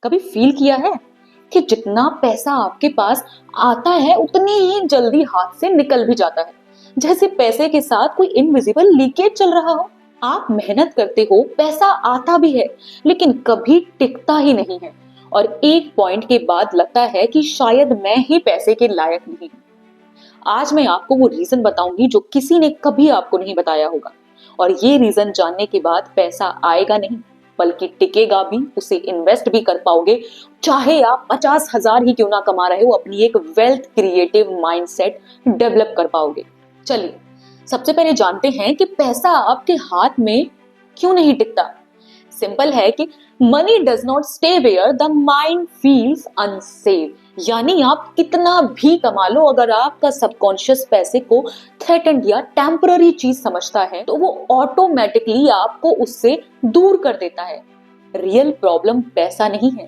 कभी फील किया है कि जितना पैसा आपके पास आता है उतनी ही जल्दी हाथ से निकल भी जाता है, जैसे पैसे के साथ कोई इनविजिबल लीकेज चल रहा हो। आप मेहनत करते हो, पैसा आता भी है, लेकिन कभी टिकता ही नहीं है और एक पॉइंट के बाद लगता है कि शायद मैं ही पैसे के लायक नहीं हूं। आज मैं आपको वो रीजन बताऊंगी जो किसी ने कभी आपको नहीं बताया होगा, और ये रीजन जानने के बाद पैसा आएगा नहीं बल्कि टिकेगा भी, उसे इन्वेस्ट भी कर पाओगे, चाहे आप 50,000 ही क्यों ना कमा रहे हो। अपनी एक वेल्थ क्रिएटिव माइंडसेट डेवलप कर पाओगे। चलिए सबसे पहले जानते हैं कि पैसा आपके हाथ में क्यों नहीं टिकता। सिंपल है कि money does not stay where the mind feels unsafe. यानी आप कितना भी कमा लो, अगर आपका सबकॉन्शियस पैसे को थ्रेटन्ड या टेम्पररी चीज समझता है तो वो ऑटोमेटिकली आपको उससे दूर कर देता है। रियल प्रॉब्लम पैसा नहीं है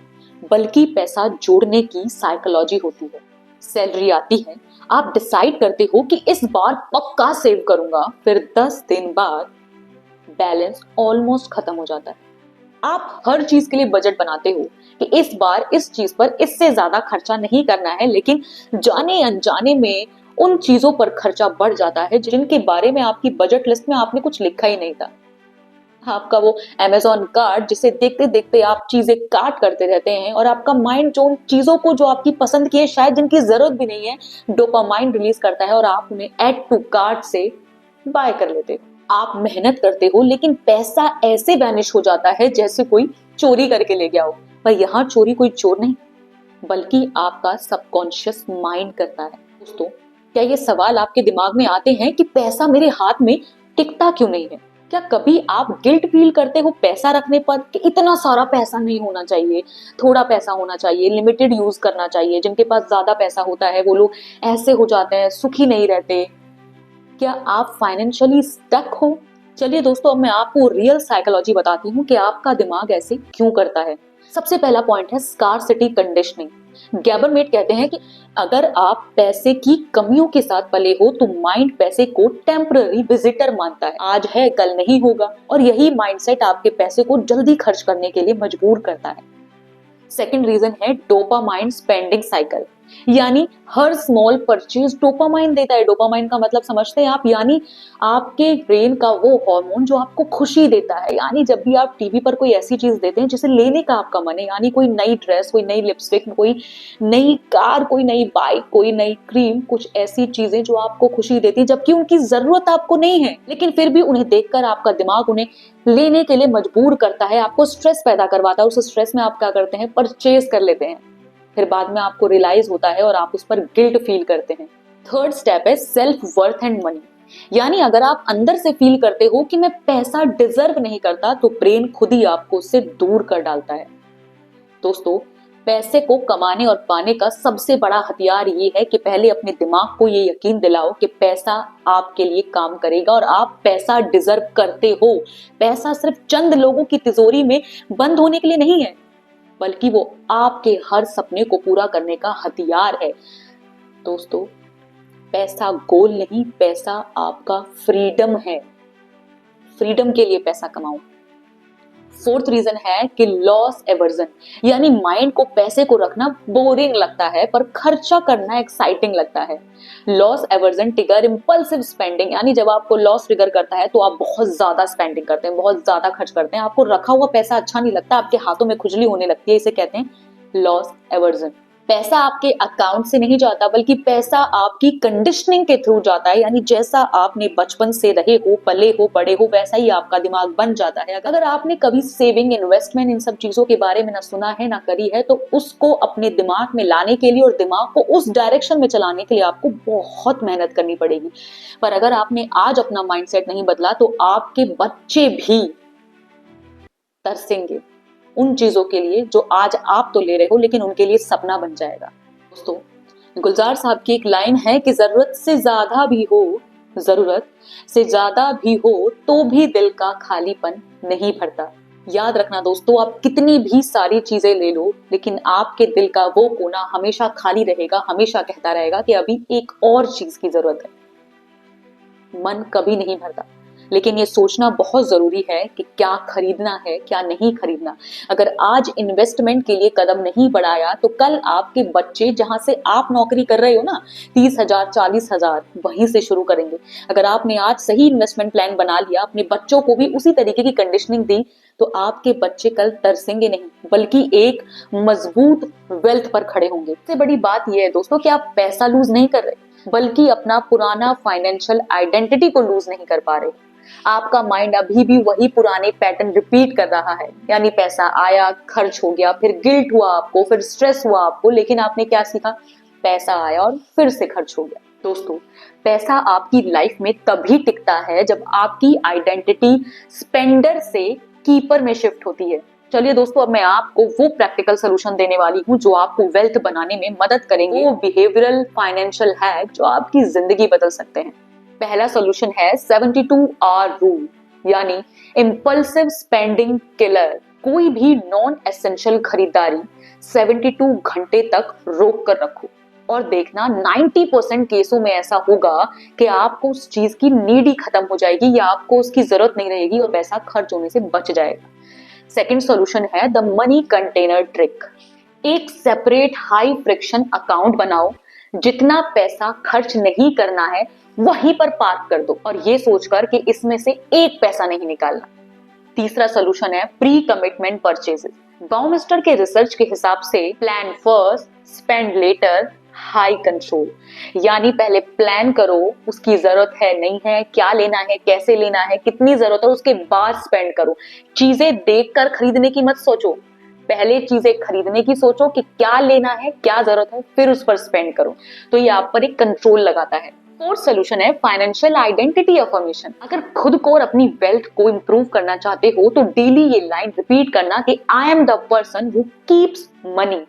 बल्कि पैसा जोड़ने की साइकोलॉजी होती है। सैलरी आती है, आप डिसाइड करते हो कि इस बार पक्का सेव करूंगा, फिर 10 दिन बाद बैलेंस ऑलमोस्ट खत्म हो जाता है। आप हर चीज के लिए बजट बनाते हो कि इस बार इस चीज पर इससे ज्यादा खर्चा नहीं करना है, लेकिन जाने अनजाने में उन चीजों पर खर्चा बढ़ जाता है जिनके बारे में आपकी बजट लिस्ट में आपने कुछ लिखा ही नहीं था। आपका वो अमेज़न कार्ड जिसे देखते देखते आप चीजें कार्ट करते रहते हैं, और आपका माइंड जो उन चीजों को जो आपकी पसंद की है, शायद जिनकी जरूरत भी नहीं है, डोपामाइन रिलीज करता है और आप उन्हें ऐड टू कार्ट से बाय कर लेते हो। आप मेहनत करते हो लेकिन पैसा ऐसे वैनिश हो जाता है जैसे कोई चोरी करके ले गया हो। पर यहाँ चोरी कोई चोर नहीं बल्कि आपका सबकॉन्शियस माइंड करता है। दोस्तों, क्या ये सवाल आपके दिमाग में आते हैं कि पैसा मेरे हाथ में टिकता क्यों नहीं है? क्या कभी आप गिल्ट फील करते हो पैसा रखने पर कि इतना सारा पैसा नहीं होना चाहिए, थोड़ा पैसा होना चाहिए, लिमिटेड यूज करना चाहिए? जिनके पास ज्यादा पैसा होता है वो लोग ऐसे हो जाते हैं, सुखी नहीं रहते। क्या आप फाइनेंशियली स्टक हो? चलिए दोस्तों, अब मैं आपको रियल साइकोलॉजी बताती हूँ कि आपका दिमाग ऐसे क्यों करता है। सबसे पहला पॉइंट है स्कार्सिटी कंडीशनिंग। गैबरमेट कहते हैं कि अगर आप पैसे की कमियों के साथ पले हो तो माइंड पैसे को टेम्पररी विजिटर मानता है, आज है कल नहीं होगा, और यही माइंडसेट आपके पैसे को जल्दी खर्च करने के लिए मजबूर करता है। सेकेंड रीजन है डोपामाइन स्पेंडिंग साइकिल, यानी हर स्मॉल परचेज डोपामाइन देता है। डोपामाइन का मतलब समझते हैं आप, यानी आपके ब्रेन का वो हार्मोन जो आपको खुशी देता है। यानी जब भी आप टीवी पर कोई ऐसी चीज देते हैं जिसे लेने का आपका मन है, यानी कोई नई ड्रेस, कोई नई लिपस्टिक, कोई नई कार, कोई नई बाइक, कोई नई क्रीम, कुछ ऐसी चीजें जो आपको खुशी देती है जबकि उनकी जरूरत आपको नहीं है, लेकिन फिर भी उन्हें देखकर आपका दिमाग उन्हें लेने के लिए मजबूर करता है, आपको स्ट्रेस पैदा करवाता है। उस स्ट्रेस में आप क्या करते हैं, परचेज कर लेते हैं, फिर बाद में आपको रियलाइज होता है और आप उस पर गिल्ट फील करते हैं। थर्ड स्टेप है सेल्फ वर्थ एंड मनी, यानी अगर आप अंदर से फील करते हो कि मैं पैसा डिजर्व नहीं करता तो ब्रेन खुद ही आपको उससे दूर कर डालता है। दोस्तों, पैसे को कमाने और पाने का सबसे बड़ा हथियार ये है कि पहले अपने दिमाग को ये यकीन दिलाओ कि पैसा आपके लिए काम करेगा और आप पैसा डिजर्व करते हो। पैसा सिर्फ चंद लोगों की तिजोरी में बंद होने के लिए नहीं है, बल्कि वो आपके हर सपने को पूरा करने का हथियार है। दोस्तों, पैसा गोल नहीं, पैसा आपका फ्रीडम है। फ्रीडम के लिए पैसा कमाओ। फोर्थ रीजन है कि लॉस एवर्जन, यानी माइंड को पैसे को रखना बोरिंग लगता है पर खर्चा करना एक्साइटिंग लगता है। Loss aversion trigger impulsive spending, यानी जब आपको लॉस ट्रिगर करता है तो आप बहुत ज्यादा स्पेंडिंग करते हैं, बहुत ज्यादा खर्च करते हैं, आपको रखा हुआ पैसा अच्छा नहीं लगता, आपके हाथों में खुजली होने लगती है। इसे कहते हैं लॉस एवर्जन। पैसा आपके अकाउंट से नहीं जाता बल्कि पैसा आपकी कंडीशनिंग के थ्रू जाता है, यानी जैसा आपने बचपन से रहे हो, पले हो, बड़े हो, वैसा ही आपका दिमाग बन जाता है। अगर आपने कभी सेविंग, इन्वेस्टमेंट, इन सब चीजों के बारे में ना सुना है ना करी है तो उसको अपने दिमाग में लाने के लिए और दिमाग को उस डायरेक्शन में चलाने के लिए आपको बहुत मेहनत करनी पड़ेगी। पर अगर आपने आज अपना माइंडसेट नहीं बदला तो आपके बच्चे भी तरसेंगे उन चीजों के लिए जो आज आप तो ले रहे हो लेकिन उनके लिए सपना बन जाएगा। दोस्तों, गुलजार साहब की एक लाइन है कि जरूरत से ज्यादा भी हो तो भी दिल का खालीपन नहीं भरता। याद रखना दोस्तों, आप कितनी भी सारी चीजें ले लो लेकिन आपके दिल का वो कोना हमेशा खाली रहेगा, हमेशा कहता रहेगा कि अभी एक और चीज की जरूरत है। मन कभी नहीं भरता। लेकिन ये सोचना बहुत जरूरी है कि क्या खरीदना है क्या नहीं खरीदना। अगर आज इन्वेस्टमेंट के लिए कदम नहीं बढ़ाया तो कल आपके बच्चे जहां से आप नौकरी कर रहे हो ना, 30,000 40,000 वहीं से शुरू करेंगे। अगर आपने आज सही इन्वेस्टमेंट प्लान बना लिया, अपने बच्चों को भी उसी तरीके की कंडीशनिंग दी, तो आपके बच्चे कल तरसेंगे नहीं बल्कि एक मजबूत वेल्थ पर खड़े होंगे। सबसे बड़ी बात यह है दोस्तों कि आप पैसा लूज नहीं कर रहे बल्कि अपना पुराना फाइनेंशियल आइडेंटिटी को लूज नहीं कर पा रहे। आपका माइंड अभी भी वही पुराने पैटर्न रिपीट कर रहा है, यानी पैसा आया, खर्च हो गया, फिर गिल्ट हुआ आपको, फिर स्ट्रेस हुआ आपको, लेकिन आपने क्या सीखा? पैसा आया और फिर से खर्च हो गया। दोस्तों, पैसा आपकी लाइफ में तभी टिकता है जब आपकी आइडेंटिटी स्पेंडर से कीपर में शिफ्ट होती है। चलिए दोस्तों, अब मैं आपको वो प्रैक्टिकल सोल्यूशन देने वाली हूँ जो आपको वेल्थ बनाने में मदद करेंगे, वो बिहेवियरल फाइनेंशियल हैक जो आपकी जिंदगी बदल सकते हैं। पहला सोल्यूशन है 72 आवर रूल, यानी इम्पल्सिव स्पेंडिंग किलर। कोई भी नॉन एसेंशियल खरीदारी 72 घंटे तक रोक कर रखो और देखना 90% केसों में ऐसा होगा कि आपको उस चीज की नीड ही खत्म हो जाएगी या आपको उसकी जरूरत नहीं रहेगी और पैसा खर्च होने से बच जाएगा। सेकंड सॉल्यूशन है द मनी कंटेनर ट्रिक। एक सेपरेट हाई फ्रिक्शन अकाउंट बनाओ, जितना पैसा खर्च नहीं करना है वहीं पर पार्क कर दो और ये सोचकर कि इसमें से एक पैसा नहीं निकालना। तीसरा सॉल्यूशन है प्री कमिटमेंट परचेजेस। बाउमिस्टर के रिसर्च के हिसाब से plan first spend later high control, यानी पहले प्लान करो उसकी जरूरत है नहीं है, क्या लेना है, कैसे लेना है, कितनी जरूरत है, उसके बाद स्पेंड करो। चीजें देखकर खरीदने की मत सोचो, पहले चीजें खरीदने की सोचो कि क्या लेना है, क्या जरूरत है, फिर उस पर स्पेंड करो। तो ये आप पर एक कंट्रोल लगाता है। फोर्थ सोल्यूशन है फाइनेंशियल आइडेंटिटी अफर्मेशन। अगर खुद को और अपनी वेल्थ को इंप्रूव करना चाहते हो तो डेली ये लाइन रिपीट करना कि I am the person who keeps money.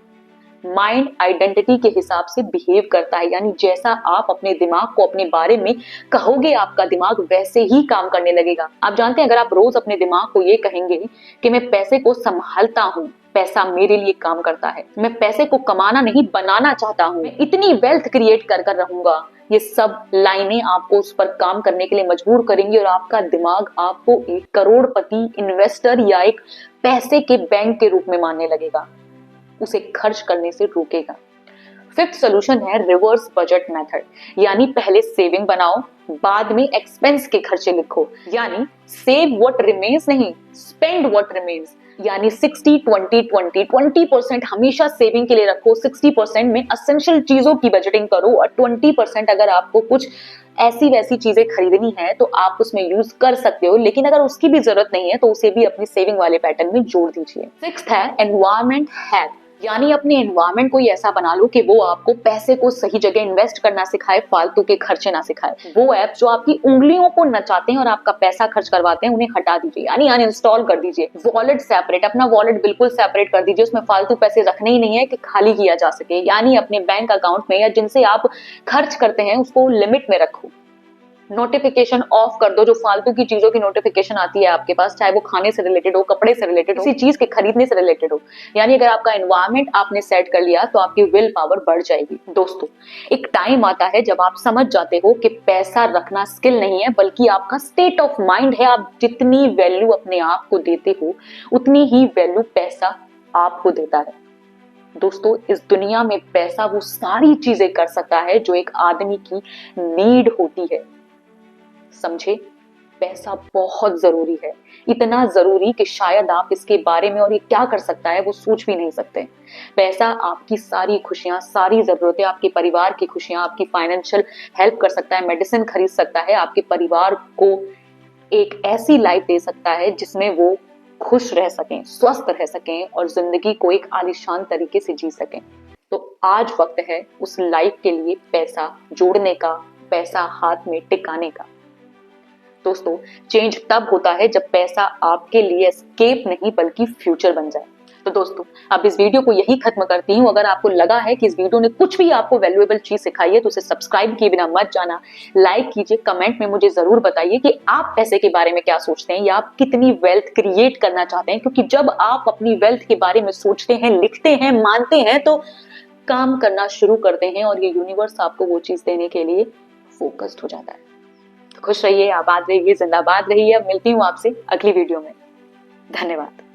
Mind identity के हिसाब से बिहेव करता है, यानी जैसा आप अपने दिमाग को अपने बारे में कहोगे आपका दिमाग वैसे ही काम करने लगेगा। आप जानते हैं, अगर आप रोज अपने दिमाग को ये कहेंगे कि मैं पैसे को संभालता हूँ, पैसा मेरे लिए काम करता है, मैं पैसे को कमाना नहीं बनाना चाहता हूँ, मैं इतनी वेल्थ क्रिएट कर कर रहूंगा, ये सब लाइनें आपको उस पर काम करने के लिए मजबूर करेंगी और आपका दिमाग आपको एक करोड़पति इन्वेस्टर या एक पैसे के बैंक के रूप में मानने लगेगा, उसे खर्च करने से रोकेगा। फिफ्थ सोल्यूशन है रिवर्स बजट मेथड, यानी पहले सेविंग बनाओ, बाद में एक्सपेंस के खर्चे लिखो। यानी सेव व्हाट रिमेन्स नहीं, स्पेंड व्हाट रिमेन्स। यानी 60-20-20 हमेशा सेविंग के लिए रखो, 60% में असेंशियल चीजों की बजटिंग करो और 20% अगर आपको कुछ ऐसी वैसी चीजें खरीदनी है तो आप उसमें यूज कर सकते हो, लेकिन अगर उसकी भी जरूरत नहीं है तो उसे भी अपनी सेविंग वाले पैटर्न में जोड़ दीजिए। सिक्स्थ है एनवायरमेंट हैक, यानी अपने एनवायरमेंट को ऐसा बना लो कि वो आपको पैसे को सही जगह इन्वेस्ट करना सिखाए, फालतू के खर्चे ना सिखाए। वो ऐप जो आपकी उंगलियों को नचाते हैं और आपका पैसा खर्च करवाते हैं उन्हें हटा दीजिए, यानी अनइंस्टॉल कर दीजिए। वॉलेट सेपरेट, अपना वॉलेट बिल्कुल सेपरेट कर दीजिए, उसमें फालतू पैसे रखने ही नहीं है कि खाली किया जा सके। यानी अपने बैंक अकाउंट में या जिनसे आप खर्च करते हैं उसको लिमिट में रखो। नोटिफिकेशन ऑफ कर दो, जो फालतू की चीजों की नोटिफिकेशन आती है आपके पास, चाहे वो खाने से रिलेटेड हो, कपड़े से रिलेटेड हो, किसी चीज के खरीदने से रिलेटेड हो। यानी अगर आपका एनवायरनमेंट आपने सेट कर लिया तो आपकी विल पावर बढ़ जाएगी। दोस्तों, एक टाइम आता है जब आप समझ जाते हो कि पैसा रखना स्किल नहीं है बल्कि आपका स्टेट ऑफ माइंड है। आप जितनी वैल्यू अपने आप को देते हो उतनी ही वैल्यू पैसा आपको देता है। दोस्तों, इस दुनिया में पैसा वो सारी चीजें कर सकता है जो एक आदमी की नीड होती है। समझे, पैसा बहुत जरूरी है, इतना जरूरी कि शायद आप इसके बारे में और ये क्या कर सकता है वो सोच भी नहीं सकते। पैसा आपकी सारी खुशियां, सारी जरूरतें, आपके परिवार की खुशियां, आपकी फाइनेंशियल हेल्प कर सकता है, मेडिसिन खरीद सकता है, आपके परिवार को एक ऐसी लाइफ दे सकता है जिसमें वो खुश रह सकें, स्वस्थ रह सकें और जिंदगी को एक आलीशान तरीके से जी सकें। तो आज वक्त है उस लाइफ के लिए पैसा जोड़ने का, पैसा हाथ में टिकाने का। दोस्तों, चेंज तब होता है जब पैसा आपके लिए एस्केप नहीं बल्कि फ्यूचर बन जाए। तो दोस्तों, अब इस वीडियो को यही खत्म करती हूँ। अगर आपको लगा है कि इस वीडियो ने कुछ भी आपको वैल्यूएबल चीज सिखाई है तो उसे सब्सक्राइब किए बिना मत जाना, लाइक कीजिए, कमेंट में मुझे जरूर बताइए कि आप पैसे के बारे में क्या सोचते हैं या आप कितनी वेल्थ क्रिएट करना चाहते हैं। क्योंकि जब आप अपनी वेल्थ के बारे में सोचते हैं, लिखते हैं, मानते हैं तो काम करना शुरू करते हैं और ये यूनिवर्स आपको वो चीज देने के लिए फोकस्ड हो जाता है। खुश रहिए, आबाद रहिए, जिंदाबाद रहिए। अब मिलती हूँ आपसे अगली वीडियो में। धन्यवाद।